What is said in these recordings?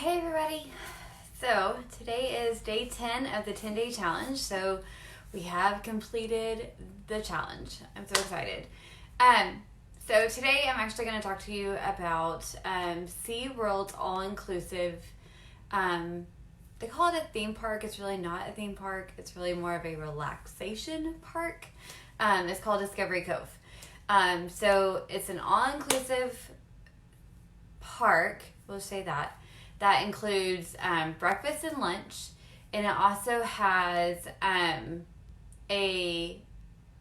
Hey everybody! So today is day 10 of the 10-day challenge. So we have completed the challenge. I'm so excited. So today I'm actually going to talk to you about SeaWorld's all-inclusive, they call it a theme park. It's really not a theme park. It's really more of a relaxation park. It's called Discovery Cove. So it's an all-inclusive park, we'll say that includes breakfast and lunch, and it also has a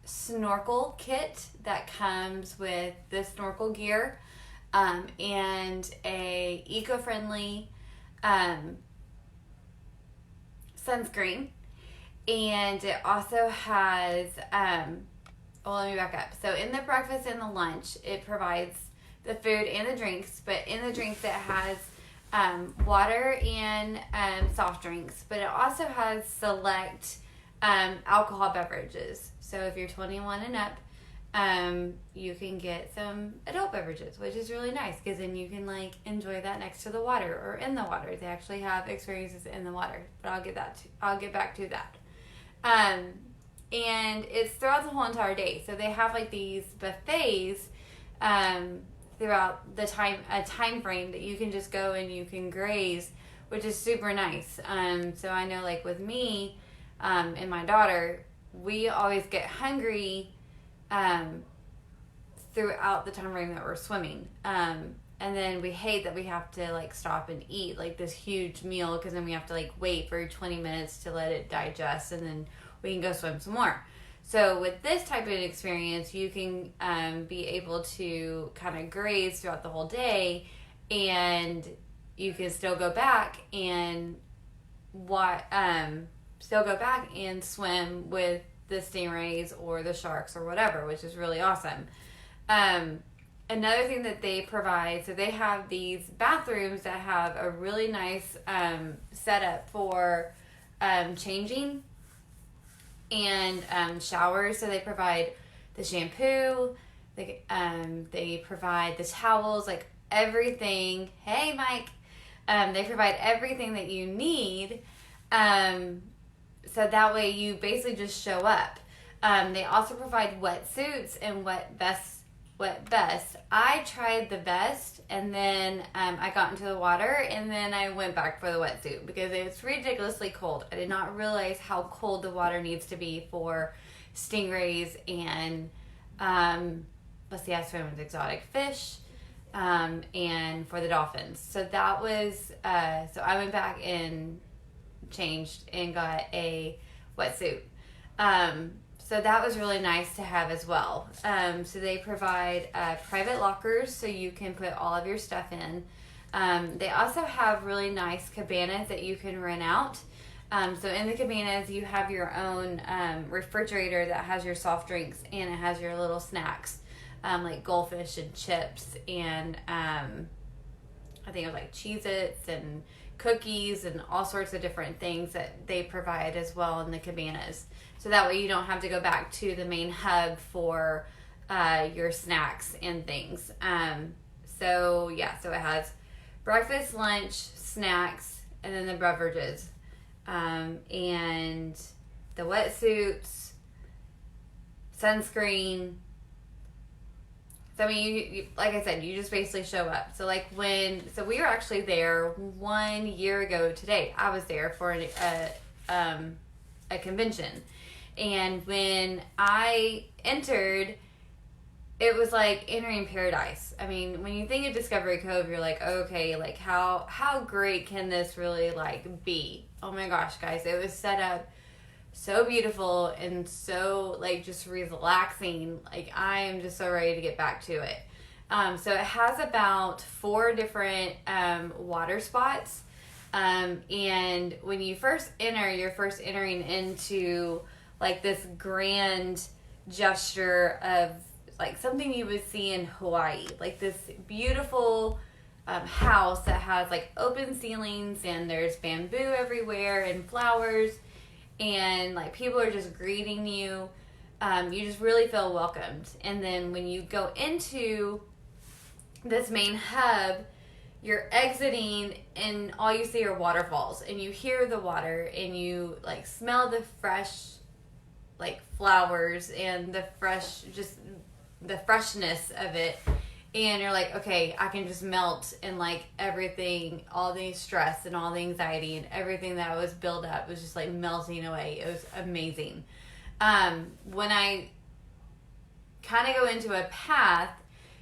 snorkel kit that comes with the snorkel gear and a eco-friendly sunscreen, and it also has let me back up. So in the breakfast and the lunch, it provides the food and the drinks, but in the drinks it has water and soft drinks, but it also has select alcohol beverages. So if you're 21 and up, you can get some adult beverages, which is really nice because then you can like enjoy that next to the water or in the water. They actually have experiences in the water, but I'll get back to that. And it's throughout the whole entire day. So they have like these buffets throughout the time frame that you can just go and you can graze, which is super nice. So I know like with me and my daughter, we always get hungry throughout the time frame that we're swimming. And then we hate that we have to like stop and eat like this huge meal because then we have to like wait for 20 minutes to let it digest and then we can go swim some more. So with this type of experience, you can be able to kind of graze throughout the whole day, and you can still go back and swim with the stingrays or the sharks or whatever, which is really awesome. Another thing that they provide, so they have these bathrooms that have a really nice setup for changing and showers. So they provide the shampoo, they provide the towels, like everything. Hey Mike. They provide everything that you need, so that way you basically just show up. They also provide wetsuits and wet vests. I tried the vest, and then I got into the water, and then I went back for the wetsuit because it's ridiculously cold. I did not realize how cold the water needs to be for stingrays and I swam with exotic fish and for the dolphins. So that was so I went back and changed and got a wetsuit. So that was really nice to have as well. So they provide private lockers so you can put all of your stuff in. They also have really nice cabanas that you can rent out. So in the cabanas, you have your own refrigerator that has your soft drinks and it has your little snacks, like goldfish and chips and I think it was like Cheez-Its and cookies and all sorts of different things that they provide as well in the cabanas. So that way you don't have to go back to the main hub for your snacks and things. So it has breakfast, lunch, snacks, and then the beverages. And the wetsuits, sunscreen. So I mean, you, like I said, you just basically show up. So like so we were actually there 1 year ago today. I was there for a convention. And when I entered, it was like entering paradise. I mean, when you think of Discovery Cove, you're like, okay, like how great can this really like be? Oh my gosh, guys, it was set up so beautiful and so like just relaxing. Like I am just so ready to get back to it. So it has about 4 different water spots. And when you first enter, you're first entering into like this grand gesture of like something you would see in Hawaii, like this beautiful house that has like open ceilings and there's bamboo everywhere and flowers and like people are just greeting you. You just really feel welcomed. And then when you go into this main hub, you're exiting and all you see are waterfalls, and you hear the water, and you like smell the fresh like flowers and the freshness of it, and you're like, okay, I can just melt, and like everything, all the stress and all the anxiety and everything that was built up was just like melting away. It was amazing. When I kind of go into a path,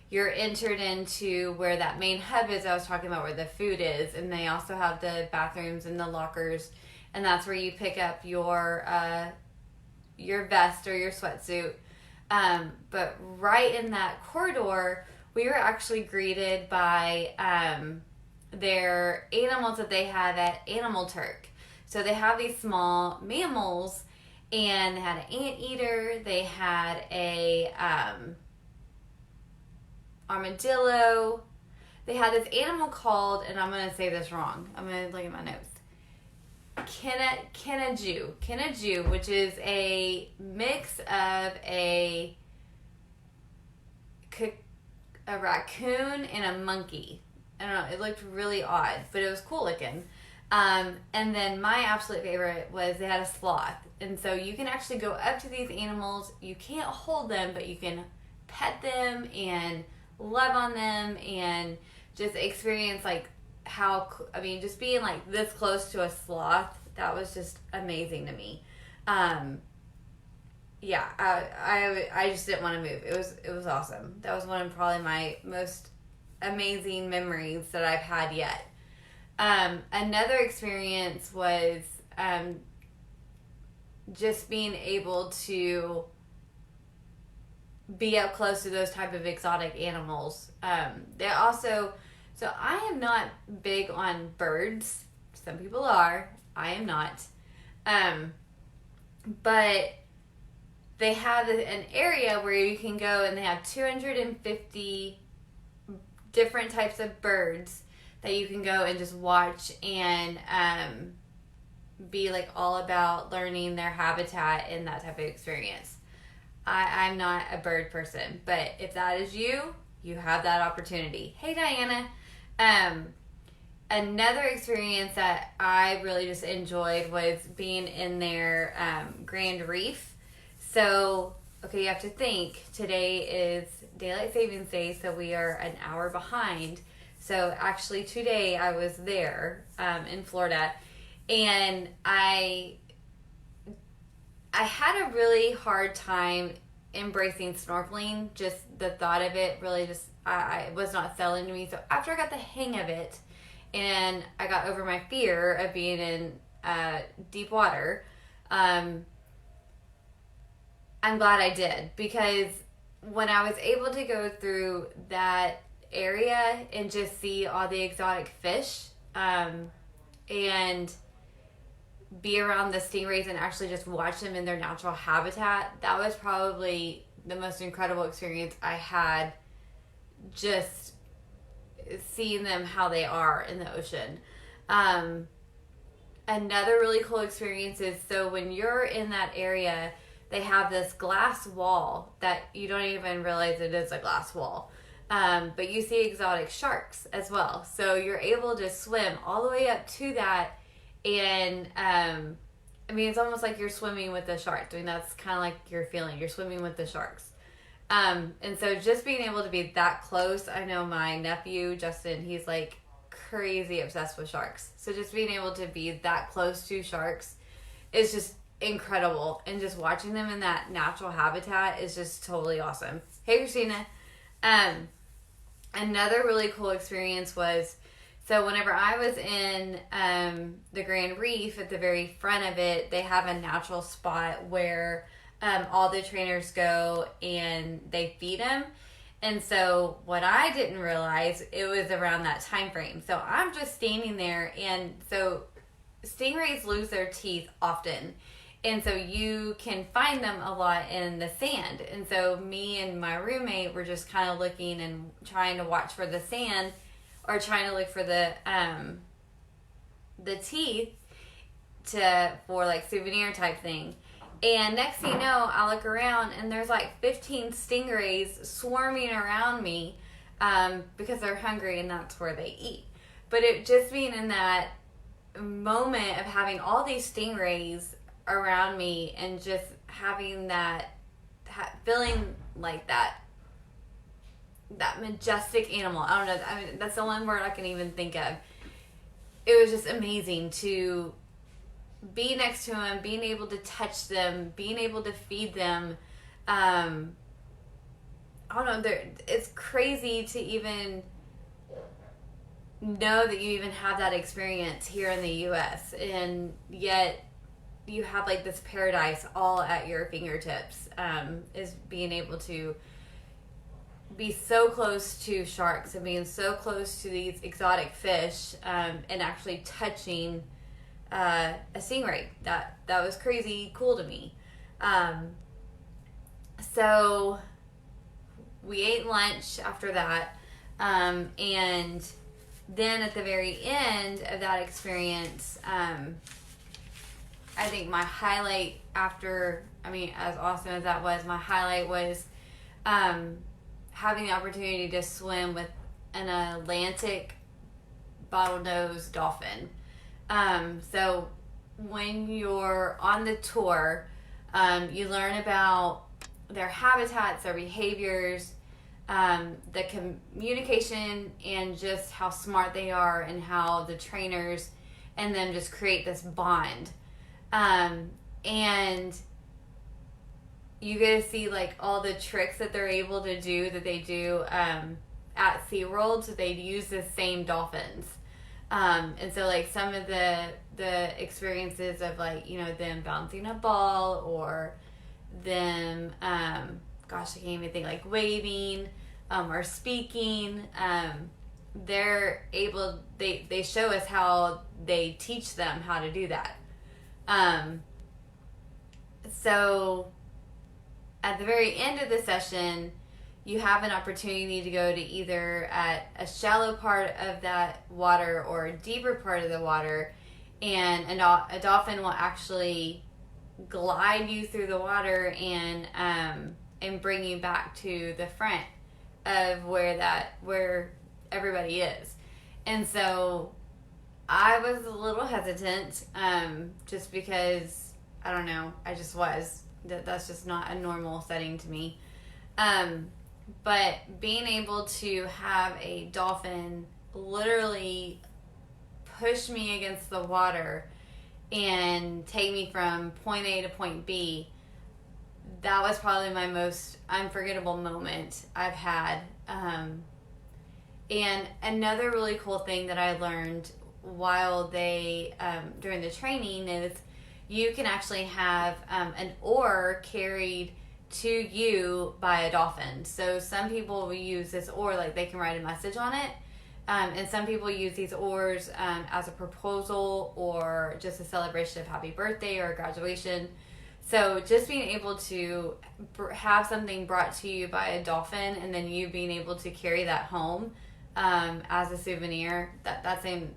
you're entered into where that main hub is I was talking about, where the food is, and they also have the bathrooms and the lockers, and that's where you pick up your vest or your sweatsuit. But right in that corridor, we were actually greeted by their animals that they have at Animal Turk. So they have these small mammals, and they had an anteater, they had a armadillo. They had this animal called, and I'm going to say this wrong, I'm going to look at my notes, Kenaju, which is a mix of a raccoon and a monkey. I don't know, it looked really odd, but it was cool looking. And then my absolute favorite was they had a sloth. And so you can actually go up to these animals. You can't hold them, but you can pet them and love on them and just experience like just being like this close to a sloth, that was just amazing to me. I just didn't want to move. It was awesome. That was one of probably my most amazing memories that I've had yet. Another experience was just being able to be up close to those type of exotic animals. So I am not big on birds. Some people are. I am not. But they have an area where you can go, and they have 250 different types of birds that you can go and just watch and be like all about learning their habitat and that type of experience. I'm not a bird person, but if that is you, you have that opportunity. Hey, Diana. Another experience that I really just enjoyed was being in their Grand Reef. So, okay, you have to think, today is Daylight Savings Day, so we are an hour behind. So actually today I was there in Florida, and I had a really hard time embracing snorkeling. Just the thought of it really just, I was not selling to me. So after I got the hang of it and I got over my fear of being in deep water, I'm glad I did, because when I was able to go through that area and just see all the exotic fish and be around the stingrays and actually just watch them in their natural habitat, that was probably the most incredible experience I had, just seeing them how they are in the ocean. Another really cool experience is, so when you're in that area, they have this glass wall that you don't even realize it is a glass wall. But you see exotic sharks as well. So you're able to swim all the way up to that. And, it's almost like you're swimming with the sharks. That's kind of like your feeling. You're swimming with the sharks. And so just being able to be that close, I know my nephew, Justin, he's like crazy obsessed with sharks. So just being able to be that close to sharks is just incredible. And just watching them in that natural habitat is just totally awesome. Hey, Christina. Another really cool experience was, so whenever I was in the Grand Reef, at the very front of it, they have a natural spot where all the trainers go and they feed them. And so what I didn't realize, it was around that time frame. So I'm just standing there, and so stingrays lose their teeth often. And so you can find them a lot in the sand. And so me and my roommate were just kind of looking and trying to watch for the sand, or trying to look for the teeth for like souvenir type thing. And next thing you know, I look around and there's like 15 stingrays swarming around me because they're hungry and that's where they eat. but it just being in that moment of having all these stingrays around me and just having that feeling like that majestic animal. I don't know. I mean, that's the one word I can even think of. It was just amazing to be next to them, being able to touch them, being able to feed them. I don't know. It's crazy to even know that you even have that experience here in the U.S. and yet you have like this paradise all at your fingertips. Is being able to be so close to sharks and being so close to these exotic fish, and actually touching a stingray. That was crazy cool to me. So we ate lunch after that, and then at the very end of that experience, I think my highlight after, as awesome as that was, my highlight was having the opportunity to swim with an Atlantic bottlenose dolphin. So when you're on the tour, you learn about their habitats, their behaviors, the communication, and just how smart they are, and how the trainers and them just create this bond. And you get to see like all the tricks that they're able to do that they do at SeaWorld. So they use the same dolphins. And so like some of the experiences of like, them bouncing a ball, or them, I can't even think, like waving, or speaking, they're able, they show us how they teach them how to do that. So at the very end of the session, you have an opportunity to go to either at a shallow part of that water or a deeper part of the water, and a dolphin will actually glide you through the water and bring you back to the front of where everybody is. And so I was a little hesitant, just because, I don't know, I just was. That's just not a normal setting to me. But being able to have a dolphin literally push me against the water and take me from point A to point B, that was probably my most unforgettable moment I've had. And another really cool thing that I learned while during the training is you can actually have an oar carried to you by a dolphin. So some people will use this oar, like they can write a message on it. And some people use these oars as a proposal or just a celebration of happy birthday or graduation. So just being able to have something brought to you by a dolphin, and then you being able to carry that home as a souvenir, that's an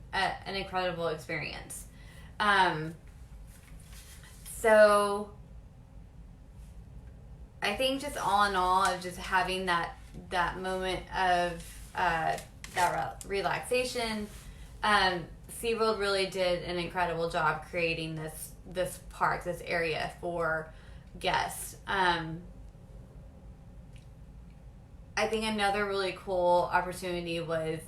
incredible experience. So I think just all in all, of just having that moment of that relaxation, SeaWorld really did an incredible job creating this park, this area for guests. I think another really cool opportunity was,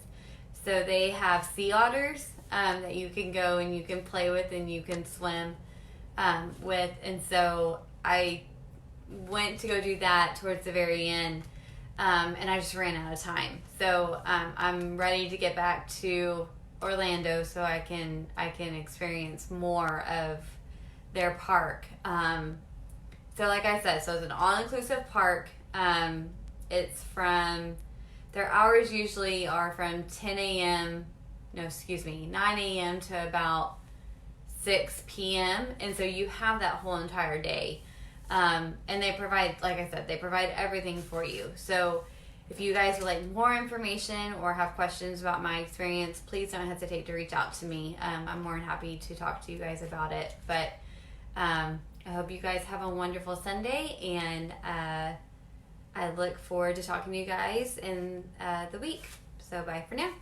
so they have sea otters that you can go and you can play with and you can swim with. And so I went to go do that towards the very end, and I just ran out of time. So I'm ready to get back to Orlando so I can experience more of their park. So like I said, so it's an all-inclusive park. It's their hours usually are from 9 a.m. to about 6 p.m. And so you have that whole entire day. And they provide, like I said, they provide everything for you. So if you guys would like more information or have questions about my experience, please don't hesitate to reach out to me. I'm more than happy to talk to you guys about it. But I hope you guys have a wonderful Sunday, and I look forward to talking to you guys in the week. So bye for now.